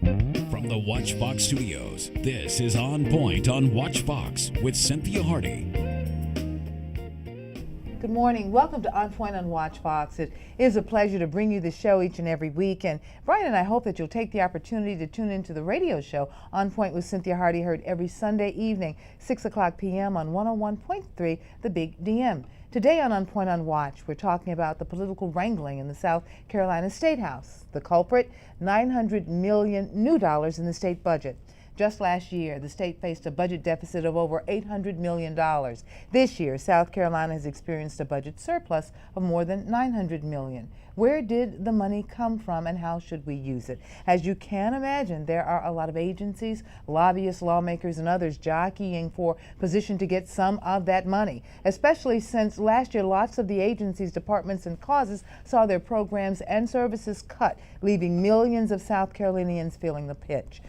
From the WatchBox studios, this is On Point on WatchBox with Cynthia Hardy. Good morning. Welcome to On Point on WatchBox. It is a pleasure to bring you the show each and every week. And Brian and I hope that you'll take the opportunity to tune into the radio show On Point with Cynthia Hardy, heard every Sunday evening, 6 o'clock p.m. on 101.3 The Big DM. Today on Point on Watch, we're talking about the political wrangling in the South Carolina State House. The culprit, $900 million new dollars in the state budget. Just last year, the state faced a budget deficit of over $800 million. This year, South Carolina has experienced a budget surplus of more than $900 million. Where did the money come from and how should we use it? As you can imagine, there are a lot of agencies, lobbyists, lawmakers, and others jockeying for position to get some of that money, especially since last year lots of the agencies, departments, and causes saw their programs and services cut, leaving millions of South Carolinians feeling the pinch.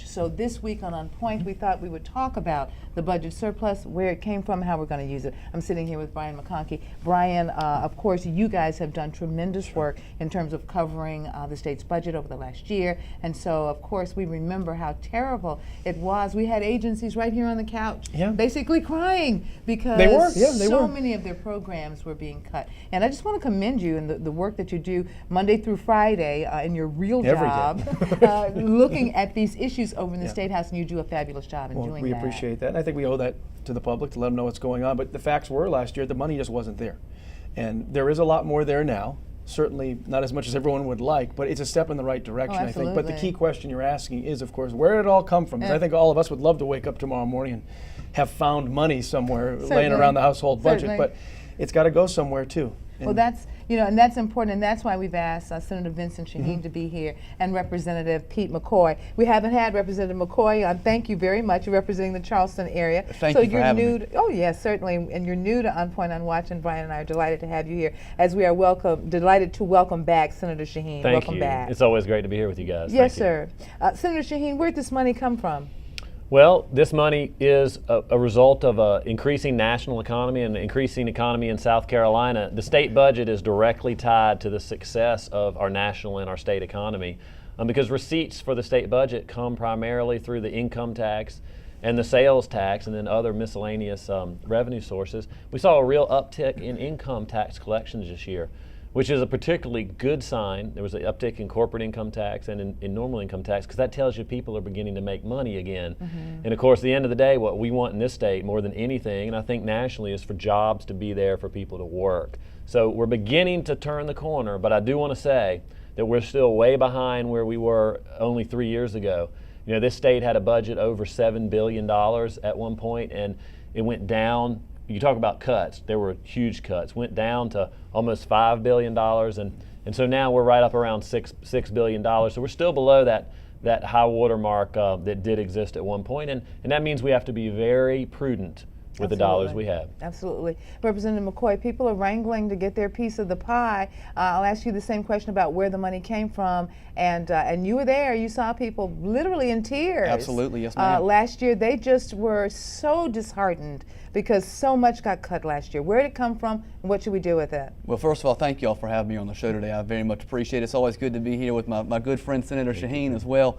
So this week on Point, we thought we would talk about the budget surplus, where it came from, how we're going to use it. I'm sitting here with Brian McConkey. Brian, of course, you guys have done tremendous work in terms of covering the state's budget over the last year, and so of course we remember how terrible it was. We had agencies right here on the couch basically crying because many of their programs were being cut. And I just want to commend you in the work that you do Monday through Friday in your real job, looking at these issues over in the State House, and you do a fabulous job in doing that. We appreciate that, and I think we owe that to the public to let them know what's going on. But the facts were last year the money just wasn't there. And there is a lot more there now. Certainly not as much as everyone would like, but it's a step in the right direction, I think. But the key question you're asking is, of course, where did it all come from? Because I think all of us would love to wake up tomorrow morning and have found money somewhere laying around the household budget, but it's got to go somewhere too. Well, that's and that's important, and that's why we've asked Senator Vincent Shaheen to be here and Representative Pete McCoy. We haven't had Representative McCoy. Thank you very much. You're representing the Charleston area. Thank you for having me. Oh yes, certainly, and you're new to On Point on Watch, and Brian and I are delighted to have you here. As we are delighted to welcome back Senator Shaheen. Welcome back. It's always great to be here with you guys. Yes, sir. Senator Shaheen, where'd this money come from? Well, this money is a result of an increasing national economy and an increasing economy in South Carolina. The state budget is directly tied to the success of our national and our state economy because receipts for the state budget come primarily through the income tax and the sales tax and then other miscellaneous revenue sources. We saw a real uptick in income tax collections this year, which is a particularly good sign. There was an uptick in corporate income tax and in normal income tax, because that tells you people are beginning to make money again. And of course, at the end of the day, what we want in this state more than anything, and I think nationally, is for jobs to be there for people to work. So we're beginning to turn the corner, but I do want to say that we're still way behind where we were only 3 years ago. You know, this state had a budget over $7 billion at one point, and it went down. You talk about cuts, there were huge cuts, went down to almost $5 billion, and so now we're right up around $6 billion. So we're still below that high water mark that did exist at one point, and that means we have to be very prudent with the dollars we have. Absolutely. Representative McCoy, people are wrangling to get their piece of the pie. I'll ask you the same question about where the money came from, and you were there. You saw people literally in tears. Absolutely, yes ma'am. Last year, they just were so disheartened because so much got cut last year. Where did it come from, and what should we do with it? Well, first of all, thank you all for having me on the show today. I very much appreciate it. It's always good to be here with my good friend Senator Shaheen as well.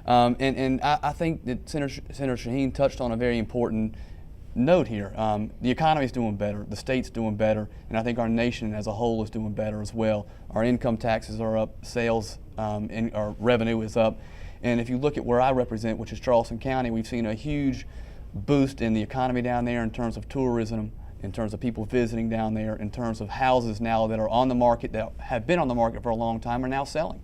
And I think that Senator Shaheen touched on a very important note here. The economy is doing better, the state's doing better, and I think our nation as a whole is doing better as well. Our income taxes are up, sales and our revenue is up, and if you look at where I represent, which is Charleston County, we've seen a huge boost in the economy down there in terms of tourism, in terms of people visiting down there, in terms of houses now that are on the market, that have been on the market for a long time, are now selling.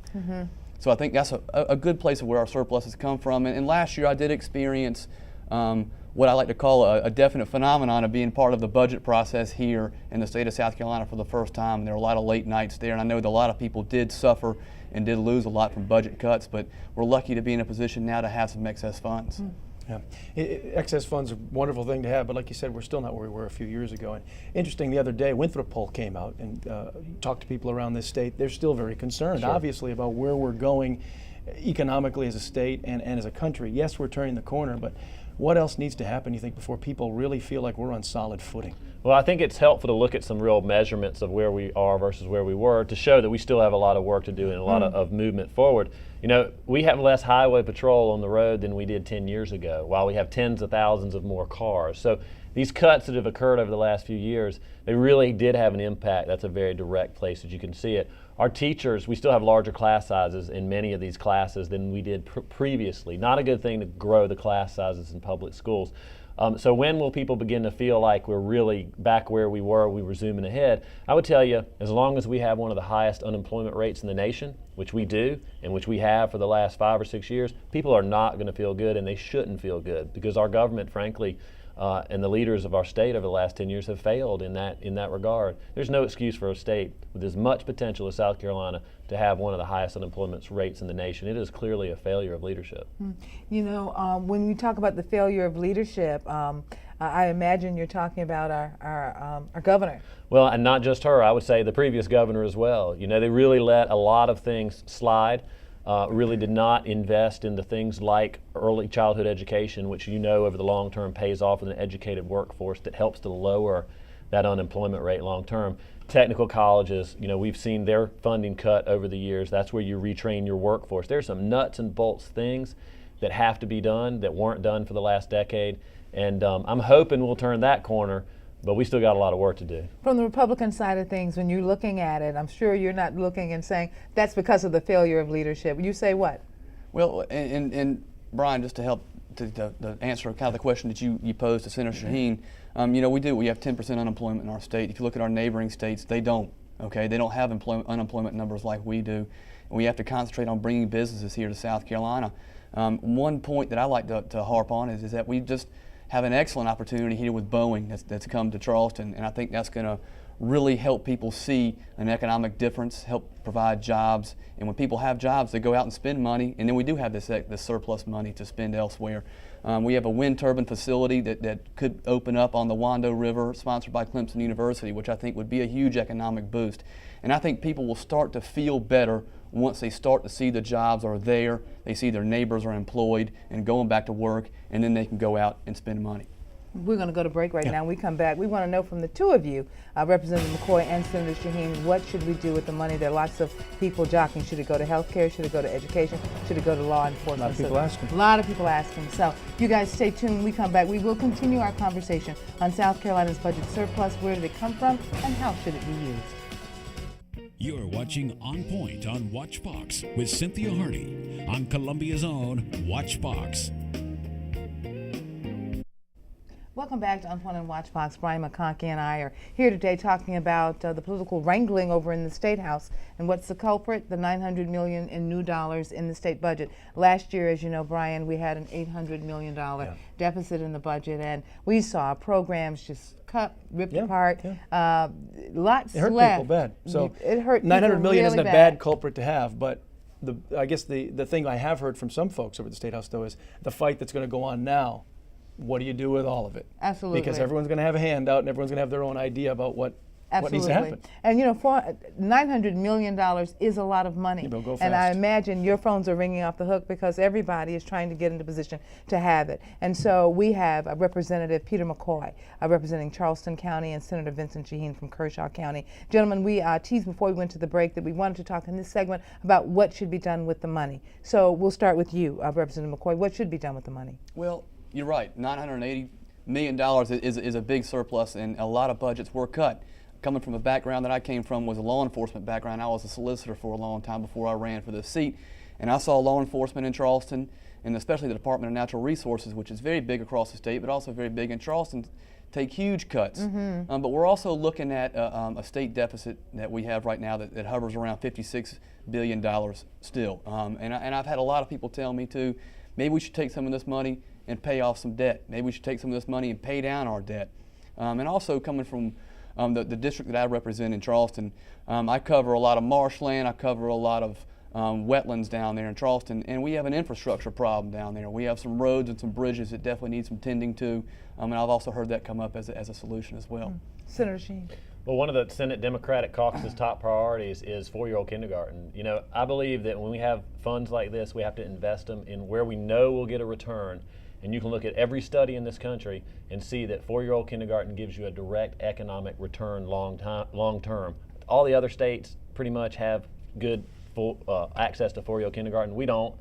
So I think that's a good place of where our surpluses come from. And last year I did experience what I like to call a definite phenomenon of being part of the budget process here in the state of South Carolina for the first time. There were a lot of late nights there, and I know that a lot of people did suffer and did lose a lot from budget cuts, but we're lucky to be in a position now to have some excess funds. Yeah, excess funds are a wonderful thing to have, but like you said, we're still not where we were a few years ago. And interesting, the other day, Winthrop poll came out and talked to people around this state. They're still very concerned, obviously, about where we're going economically as a state and as a country. Yes, we're turning the corner, but What else needs to happen, you think, before people really feel like we're on solid footing? Well, I think it's helpful to look at some real measurements of where we are versus where we were to show that we still have a lot of work to do and a lot of movement forward. You know, we have less highway patrol on the road than we did 10 years ago, while we have tens of thousands of more cars. So these cuts that have occurred over the last few years, they really did have an impact. That's a very direct place that you can see it. Our teachers, we still have larger class sizes in many of these classes than we did previously. Not a good thing to grow the class sizes in public schools. So when will people begin to feel like we're really back where we were zooming ahead? I would tell you, as long as we have one of the highest unemployment rates in the nation, which we do, and which we have for the last 5 or 6 years, people are not going to feel good, and they shouldn't feel good, because our government, frankly, and the leaders of our state over the last 10 years have failed in that regard. There's no excuse for a state with as much potential as South Carolina to have one of the highest unemployment rates in the nation. It is clearly a failure of leadership. You know, when we talk about the failure of leadership, I imagine you're talking about our governor. Well, and not just her, I would say the previous governor as well. You know, they really let a lot of things slide. Really did not invest into things like early childhood education, which you know over the long term pays off with an educated workforce that helps to lower that unemployment rate long term. Technical colleges, you know, we've seen their funding cut over the years. That's where you retrain your workforce. There's some nuts and bolts things that have to be done that weren't done for the last decade, and I'm hoping we'll turn that corner. But we still got a lot of work to do. From the Republican side of things, when you're looking at it, I'm sure you're not looking and saying that's because of the failure of leadership. You say what? Well, and Brian, just to help to answer kind of the question that you posed to Senator Shaheen, you know, we have 10% unemployment in our state. If you look at our neighboring states, they don't. Okay, they don't have unemployment numbers like we do, and we have to concentrate on bringing businesses here to South Carolina. One point that I like to harp on is that we just have an excellent opportunity here with Boeing that's come to Charleston, and I think that's going to really help people see an economic difference, help provide jobs, and when people have jobs, they go out and spend money, and then we do have this surplus money to spend elsewhere. We have a wind turbine facility that could open up on the Wando River, sponsored by Clemson University, which I think would be a huge economic boost. And I think people will start to feel better once they start to see the jobs are there, they see their neighbors are employed and going back to work, and then they can go out and spend money. We're going to go to break right now. When we come back, we want to know from the two of you, Representative McCoy and Senator Shaheen, what should we do with the money? There are lots of people jockeying. Should it go to health care? Should it go to education? Should it go to law enforcement? A lot of people asking. A lot of people asking. So you guys stay tuned. When we come back, we will continue our conversation on South Carolina's budget surplus. Where did it come from and how should it be used? You're watching On Point on WatchBox with Cynthia Hardy on Columbia's own WatchBox. Welcome back to OnPoint and WatchBox. Brian McConkey and I are here today talking about the political wrangling over in the State House. And what's the culprit? The $900 million in new dollars in the state budget. Last year, as you know, Brian, we had an $800 million deficit in the budget, and we saw programs just cut, ripped apart. Lots it hurt left. people bad. So it hurt $900 million really isn't a bad bad culprit to have, but I guess the thing I have heard from some folks over at the State House, though, is the fight that's going to go on now. What do you do with all of it? Absolutely. Because everyone's going to have a handout and everyone's going to have their own idea about what needs to happen. And you know, for $900 million is a lot of money. Go fast. And I imagine your phones are ringing off the hook because everybody is trying to get into position to have it. And so we have Representative Peter McCoy representing Charleston County and Senator Vincent Shaheen from Kershaw County. Gentlemen, we teased before we went to the break that we wanted to talk in this segment about what should be done with the money. So we'll start with you, Representative McCoy. What should be done with the money? Well, you're right. $980 million is a big surplus, and a lot of budgets were cut. Coming from a background that I came from was a law enforcement background. I was a solicitor for a long time before I ran for this seat, and I saw law enforcement in Charleston, and especially the Department of Natural Resources, which is very big across the state, but also very big in Charleston, take huge cuts. But we're also looking at a state deficit that we have right now that hovers around $56 billion still. And I've had a lot of people tell me too, maybe we should take some of this money and pay off some debt. Maybe we should take some of this money and pay down our debt. And also coming from the district that I represent in Charleston, I cover a lot of marshland, I cover a lot of wetlands down there in Charleston, and we have an infrastructure problem down there. We have some roads and some bridges that definitely need some tending to, and I've also heard that come up as a solution as well. Senator Shaheen. Well, one of the Senate Democratic Caucus's top priorities is four-year-old kindergarten. You know, I believe that when we have funds like this, we have to invest them in where we know we'll get a return. And you can look at every study in this country and see that 4-year-old kindergarten gives you a direct economic return long term. All the other states pretty much have good full access to 4-year-old kindergarten. We don't.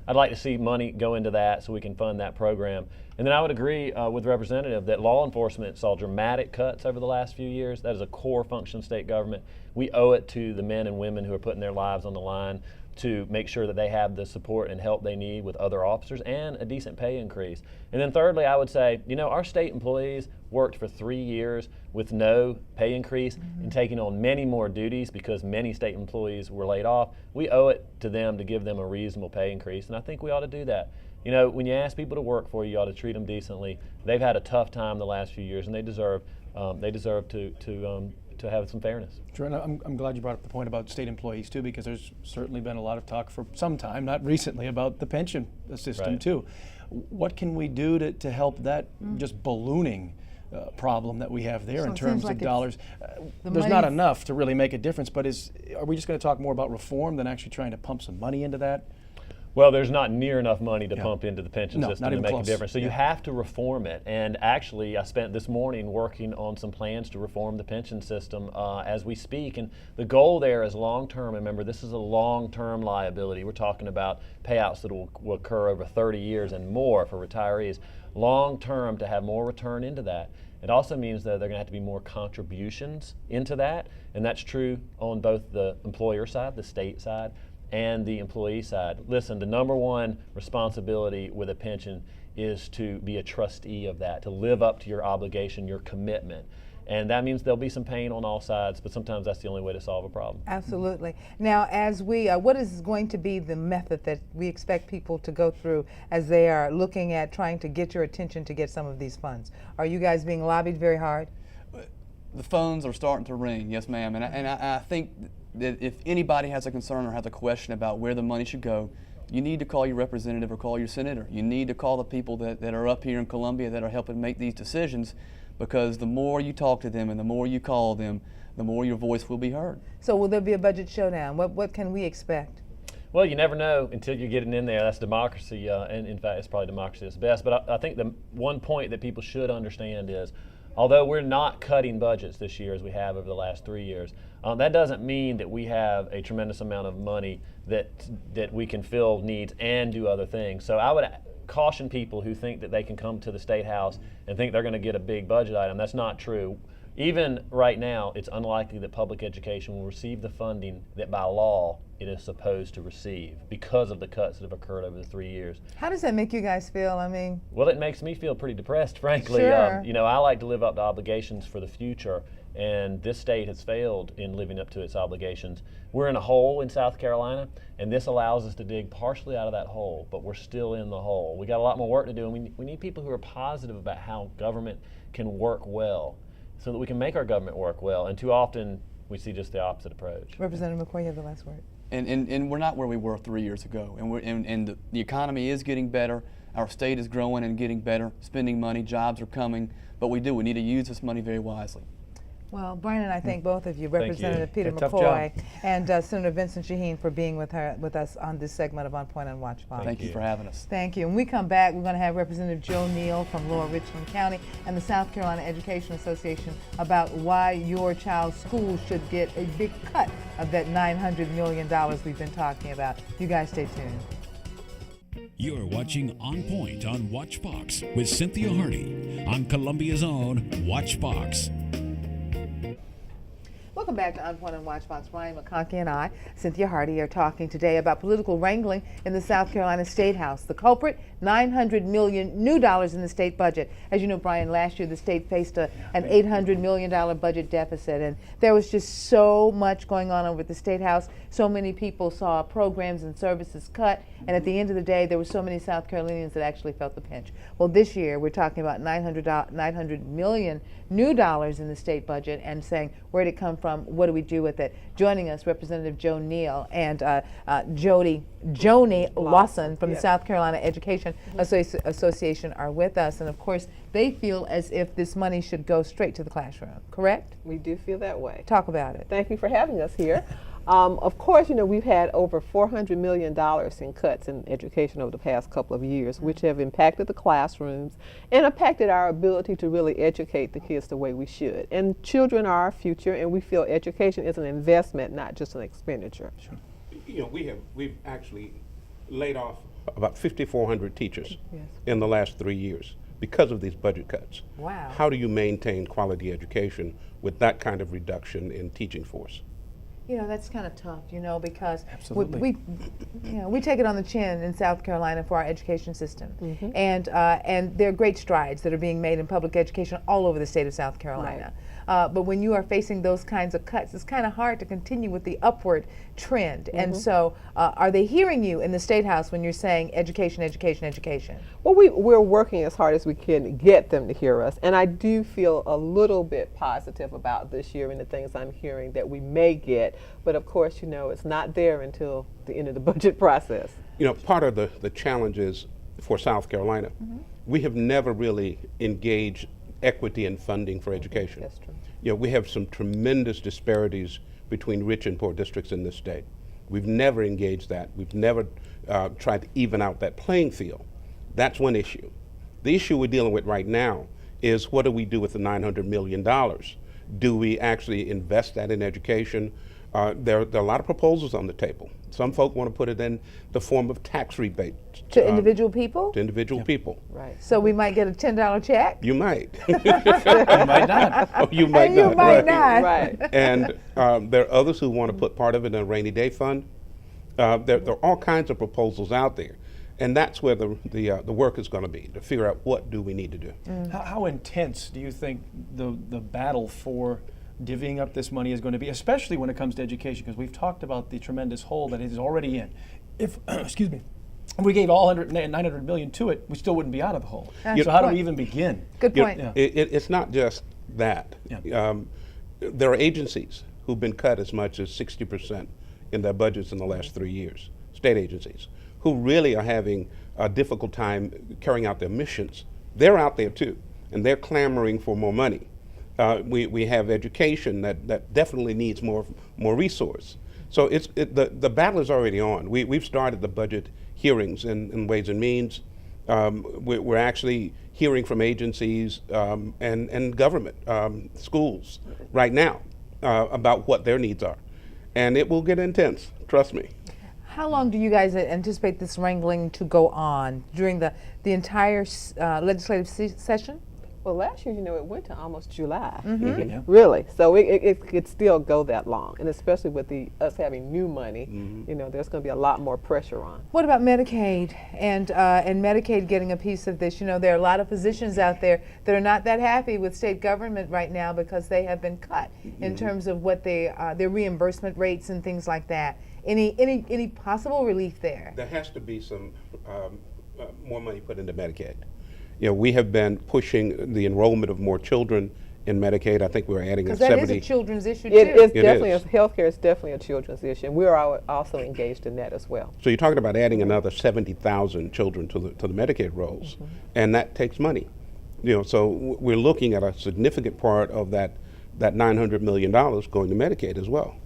I'd like to see money go into that so we can fund that program. And then I would agree with the representative that law enforcement saw dramatic cuts over the last few years. That is a core function of state government. We owe it to the men and women who are putting their lives on the line to make sure that they have the support and help they need with other officers and a decent pay increase. And then thirdly, I would say, our state employees worked for 3 years with no pay increase and taking on many more duties because many state employees were laid off. We owe it to them to give them a reasonable pay increase, and I think we ought to do that. When you ask people to work for you, you ought to treat them decently. They've had a tough time the last few years, and they deserve to have some fairness. Sure, and I'm glad you brought up the point about state employees too, because there's certainly been a lot of talk for some time, not recently, about the pension system Right. too. What can we do to help that just ballooning problem that we have there So in it terms seems of like dollars? the There's not money's- enough to really make a difference, but are we just going to talk more about reform than actually trying to pump some money into that? Well, there's not near enough money to Yeah. pump into the pension No, system not to even make close. a difference. So you Yeah. have to reform it. And actually, I spent this morning working on some plans to reform the pension system as we speak. And the goal there is long-term. Remember, this is a long-term liability. We're talking about payouts that will occur over 30 years and more for retirees. Long-term, to have more return into that. It also means that there are going to have to be more contributions into that. And that's true on both the employer side, the state side, and the employee side. Listen, the number one responsibility with a pension is to be a trustee of that, to live up to your obligation, your commitment. And that means there'll be some pain on all sides, but sometimes that's the only way to solve a problem. Absolutely. Now, as what is going to be the method that we expect people to go through as they are looking at trying to get your attention to get some of these funds? Are you guys being lobbied very hard? The phones are starting to ring, yes ma'am, and I think that if anybody has a concern or has a question about where the money should go, you need to call your representative or call your senator. You need to call the people that are up here in Columbia that are helping make these decisions, because the more you talk to them and the more you call them, the more your voice will be heard. So will there be a budget showdown? What can we expect? Well, you never know until you're getting in there. That's democracy, and in fact, it's probably democracy at its best. But I think the one point that people should understand is, although we're not cutting budgets this year as we have over the last 3 years, that doesn't mean that we have a tremendous amount of money that we can fill needs and do other things. So I would caution people who think that they can come to the State House and think they're going to get a big budget item. That's not true. Even right now, it's unlikely that public education will receive the funding that by law it is supposed to receive because of the cuts that have occurred over the 3 years. How does that make you guys feel? I mean, Well, it makes me feel pretty depressed, frankly. Sure. I like to live up to obligations for the future, and this state has failed in living up to its obligations. We're in a hole in South Carolina, and this allows us to dig partially out of that hole, but we're still in the hole. We got a lot more work to do, and we need people who are positive about how government can work well so that we can make our government work well, and too often we see just the opposite approach. Representative McCoy, you have the last word. And we're not where we were 3 years ago, and the economy is getting better. Our state is growing and getting better, spending money, jobs are coming, but we need to use this money very wisely. Well, Brian and I thank both of you, Thank Representative you. Peter Yeah, tough McCoy and Senator Vincent Shaheen, for being with us on this segment of On Point on Watch Fox. Thank you for having us. Thank you. When we come back, we're going to have Representative Joe Neal from Lower Richland County and the South Carolina Education Association about why your child's school should get a big cut of that $900 million we've been talking about. You guys stay tuned. You're watching On Point on WatchBox with Cynthia Hardy on Columbia's own WatchBox. Welcome back to On Point on WatchBox. Brian McConkey and I, Cynthia Hardy, are talking today about political wrangling in the South Carolina State House. The culprit, $900 million new dollars in the state budget. As you know, Brian, last year the state faced an $800 million budget deficit, and there was just so much going on over at the State House. So many people saw programs and services cut, and at the end of the day, there were so many South Carolinians that actually felt the pinch. Well, this year we're talking about $900 million new dollars in the state budget, and saying, where did it come from? What do we do with it? Joining us, Representative Joe Neal and Joni Lawson from the South Carolina Education Association are with us, and of course they feel as if this money should go straight to the classroom, correct? We do feel that way. Talk about it. Thank you for having us here. Of course, we've had over $400 million in cuts in education over the past couple of years, which have impacted the classrooms and impacted our ability to really educate the kids the way we should. And children are our future, and we feel education is an investment, not just an expenditure. Sure. We've actually laid off about 5,400 teachers in the last 3 years because of these budget cuts. Wow. How do you maintain quality education with that kind of reduction in teaching force? That's kind of tough, because Absolutely. we take it on the chin in South Carolina for our education system, and there are great strides that are being made in public education all over the state of South Carolina. But when you are facing those kinds of cuts, it's kind of hard to continue with the upward trend. And so, are they hearing you in the State House when you're saying education, education, education? Well, we're working as hard as we can to get them to hear us, and I do feel a little bit positive about this year and the things I'm hearing that we may get. But of course, it's not there until the end of the budget process. Part of the challenges for South Carolina, we have never really engaged equity in funding for education. That's true. We have some tremendous disparities between rich and poor districts in this state. We've never engaged that. We've never tried to even out that playing field. That's one issue. The issue we're dealing with right now is what do we do with the $900 million? Do we actually invest that in education? There are a lot of proposals on the table. Some folk want to put it in the form of tax rebates. To individual people? To individual people. Right. So we might get a $10 check? You might. You might not. Oh, you might And not. you might right. not. Right. And there are others who want to put part of it in a rainy day fund. There are all kinds of proposals out there. And that's where the work is going to be, to figure out what do we need to do. How intense do you think the battle for divvying up this money is going to be, especially when it comes to education? Because we've talked about the tremendous hole that it is already in. If, excuse me, if we gave all $900 million to it, we still wouldn't be out of the hole. That's So how do point. we even begin? Good point. Yeah. It's not just that. Yeah. There are agencies who've been cut as much as 60% in their budgets in the last 3 years, state agencies, who really are having a difficult time carrying out their missions. They're out there too, and they're clamoring for more money. We have education that definitely needs more resource. So the battle is already on. We've started the budget hearings in Ways and Means. We're actually hearing from agencies and government, schools right now about what their needs are. And it will get intense, trust me. How long do you guys anticipate this wrangling to go on during the entire legislative session? Well, last year, it went to almost July. Yeah. Really. So it could still go that long. And especially with us having new money, there's going to be a lot more pressure on. What about Medicaid and Medicaid getting a piece of this? There are a lot of physicians out there that are not that happy with state government right now because they have been cut in terms of what their reimbursement rates and things like that. Any possible relief there? There has to be some more money put into Medicaid. We have been pushing the enrollment of more children in Medicaid. I think we're adding Because at that 70. is a children's issue It too. is It definitely, is. healthcare is definitely a children's issue. And we're also engaged in that as well. So you're talking about adding another 70,000 children to the Medicaid rolls, and that takes money. So we're looking at a significant part of that $900 million going to Medicaid as well.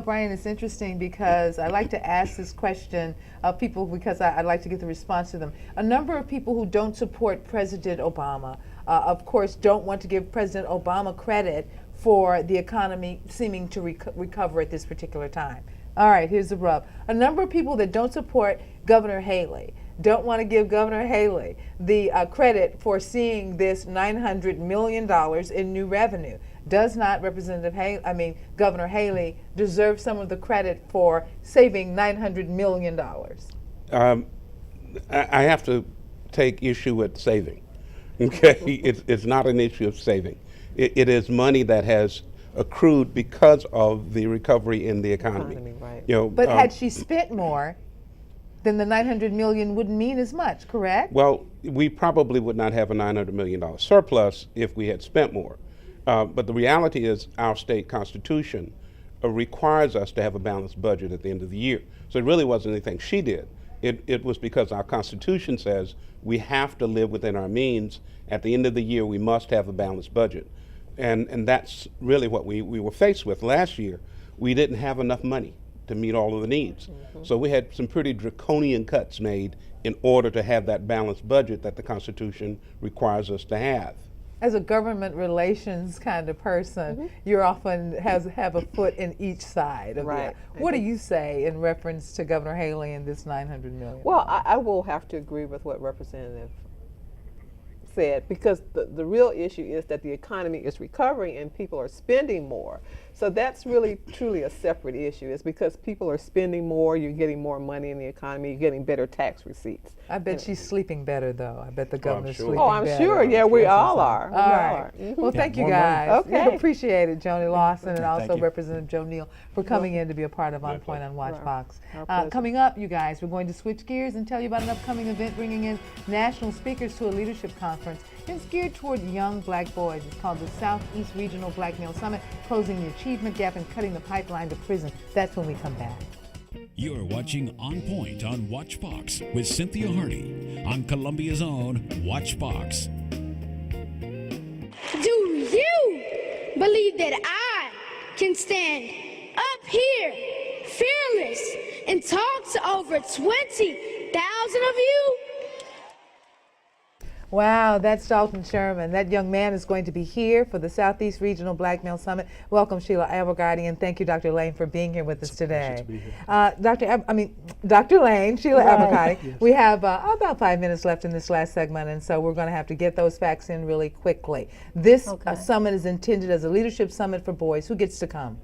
Brian, it's interesting because I like to ask this question of people because I'd like to get the response to them. A number of people who don't support President Obama, of course, don't want to give President Obama credit for the economy seeming to recover at this particular time. All right, here's the rub. A number of people that don't support Governor Haley don't want to give Governor Haley the credit for seeing this $900 million in new revenue. Does not Governor Haley deserve some of the credit for saving $900 million? I have to take issue with saving. Okay, it's not an issue of saving. It is money that has accrued because of the recovery in the economy. Right. But had she spent more, then the $900 million wouldn't mean as much, correct? Well, we probably would not have a $900 million surplus if we had spent more. But the reality is our state constitution requires us to have a balanced budget at the end of the year. So it really wasn't anything she did. It was because our constitution says we have to live within our means. At the end of the year, we must have a balanced budget. And that's really what we were faced with last year, we didn't have enough money to meet all of the needs. So we had some pretty draconian cuts made in order to have that balanced budget that the Constitution requires us to have. As a government relations kind of person, you're often have a foot in each side of Right. that. What do you say in reference to Governor Haley and this $900 million? Well, I will have to agree with what Representative said, because the real issue is that the economy is recovering and people are spending more. So that's really truly a separate issue. It's because people are spending more, you're getting more money in the economy, you're getting better tax receipts. I bet she's sleeping better, though. I bet the governor's sure. sleeping Oh, I'm better. sure. Yeah, we all are. We All all right. are. Well, thank you more money. guys. Okay. We appreciate it, Joni Lawson, and Thank also you. Representative Joe Neal for coming in to be a part of On Point on Watch Right. Fox. Our pleasure. Coming up, you guys, we're going to switch gears and tell you about an upcoming event bringing in national speakers to a leadership conference. It's geared toward young black boys. It's called the Southeast Regional Black Male Summit, closing the achievement gap and cutting the pipeline to prison. That's when we come back. You're watching On Point on WatchBox with Cynthia Hardy on Columbia's own WatchBox. Do you believe that I can stand up here fearless and talk to over 20,000 of you? Wow, that's Dalton Sherman. That young man is going to be here for the Southeast Regional Black Male Summit. Welcome, Sheila Abelgardi, and thank you, Dr. Lane, for being here with us today. Dr. Lane, Sheila Abelgardi. Yes. We have about 5 minutes left in this last segment, and so we're going to have to get those facts in really quickly. This summit is intended as a leadership summit for boys. Who gets to come?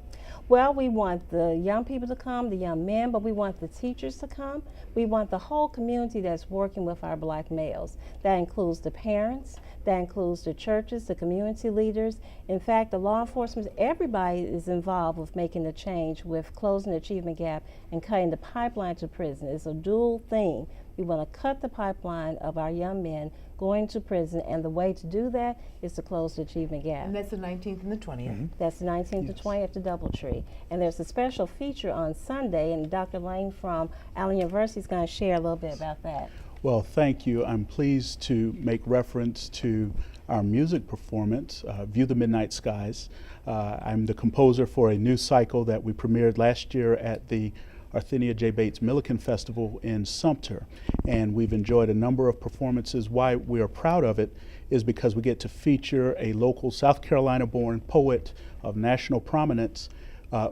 Well, we want the young people to come, the young men, but we want the teachers to come. We want the whole community that's working with our black males. That includes the parents, that includes the churches, the community leaders. In fact, the law enforcement, everybody is involved with making the change, with closing the achievement gap and cutting the pipeline to prison. It's a dual thing. We want to cut the pipeline of our young men going to prison, and the way to do that is to close the achievement gap. And that's the 19th and the 20th. That's the 19th to 20th at the Doubletree. And there's a special feature on Sunday, and Dr. Lane from Allen University is going to share a little bit about that. Well, thank you. I'm pleased to make reference to our music performance, View the Midnight Skies. I'm the composer for a new cycle that we premiered last year at the Arthenia J. Bates Milliken Festival in Sumter, and we've enjoyed a number of performances. Why we are proud of it is because we get to feature a local South Carolina-born poet of national prominence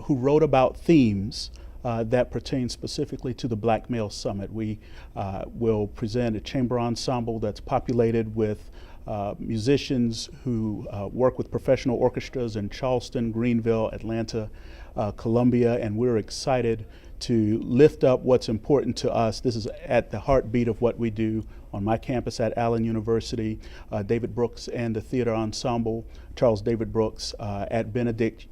who wrote about themes that pertain specifically to the Black Male Summit. We will present a chamber ensemble that's populated with musicians who work with professional orchestras in Charleston, Greenville, Atlanta, Columbia, and we're excited to lift up what's important to us. This is at the heartbeat of what we do on my campus at Allen University. David Brooks and the Theater Ensemble, Charles David Brooks at Benedict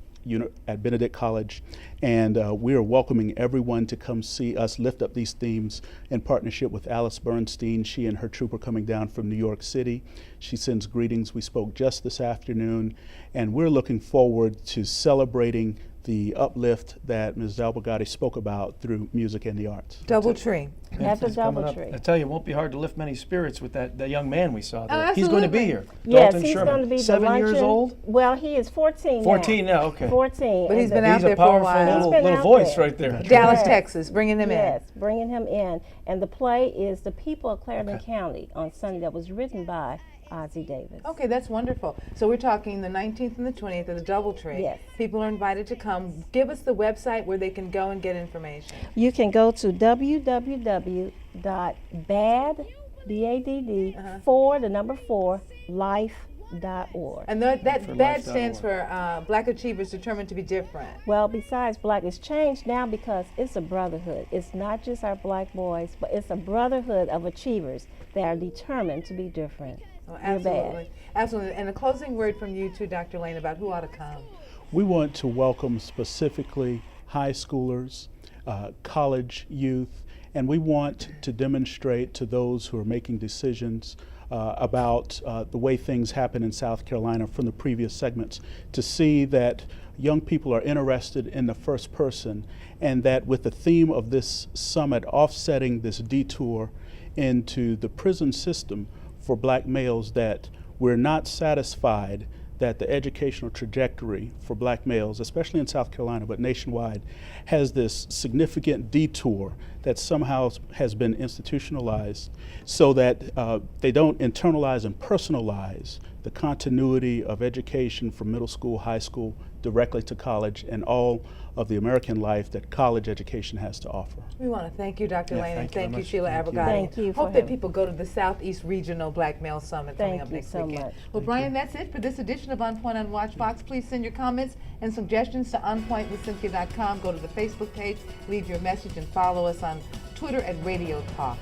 College, and we are welcoming everyone to come see us lift up these themes in partnership with Alice Bernstein. She and her troupe are coming down from New York City. She sends greetings. We spoke just this afternoon, and we're looking forward to celebrating the uplift that Ms. Abelgardi spoke about through music and the arts. Doubletree. At the It's coming up. Doubletree. I tell you, it won't be hard to lift many spirits with that young man we saw there. Oh, He's going to be absolutely. here. Yes, Dalton he's Sherman. going to be 7 years old? Well, he is 14 now. 14 now, okay. 14. But he's and been out He's there a for a powerful while. He's been little out voice there. right there. Dallas, Yes. Texas, bringing him Yes, in. bringing him in. And the play is The People of Clarendon County on Sunday, that was written by Ozzie Davis. Okay, that's wonderful. So we're talking the 19th and the 20th at the Doubletree. Yes. People are invited to come. Give us the website where they can go and get information. You can go to www.bad, B-A-D-D, life.org. And that For BAD life.org. stands for Black Achievers Determined to be Different. Well, besides black, it's changed now because it's a brotherhood. It's not just our black boys, but it's a brotherhood of achievers that are determined to be different. Oh, We're absolutely. bad. Absolutely. And a closing word from you too, Dr. Lane, about who ought to come. We want to welcome specifically high schoolers, college youth, and we want to demonstrate to those who are making decisions about the way things happen in South Carolina from the previous segments, to see that young people are interested in the first person, and that with the theme of this summit offsetting this detour into the prison system for black males, that we're not satisfied that the educational trajectory for black males, especially in South Carolina, but nationwide, has this significant detour that somehow has been institutionalized so that they don't internalize and personalize the continuity of education from middle school, high school, directly to college, and all of the American life that college education has to offer. We want to thank you, Dr. Lane, and thank you, Sheila Thank you. Abogati. Thank you for Hope that having people go to the Southeast Regional Black Male Summit coming up next so weekend. much. Well, Brian, that's it for this edition of On Point on Watch Fox. Please send your comments and suggestions to onpointwithcynthia.com. Go to the Facebook page, leave your message, and follow us on Twitter at Radio Talk.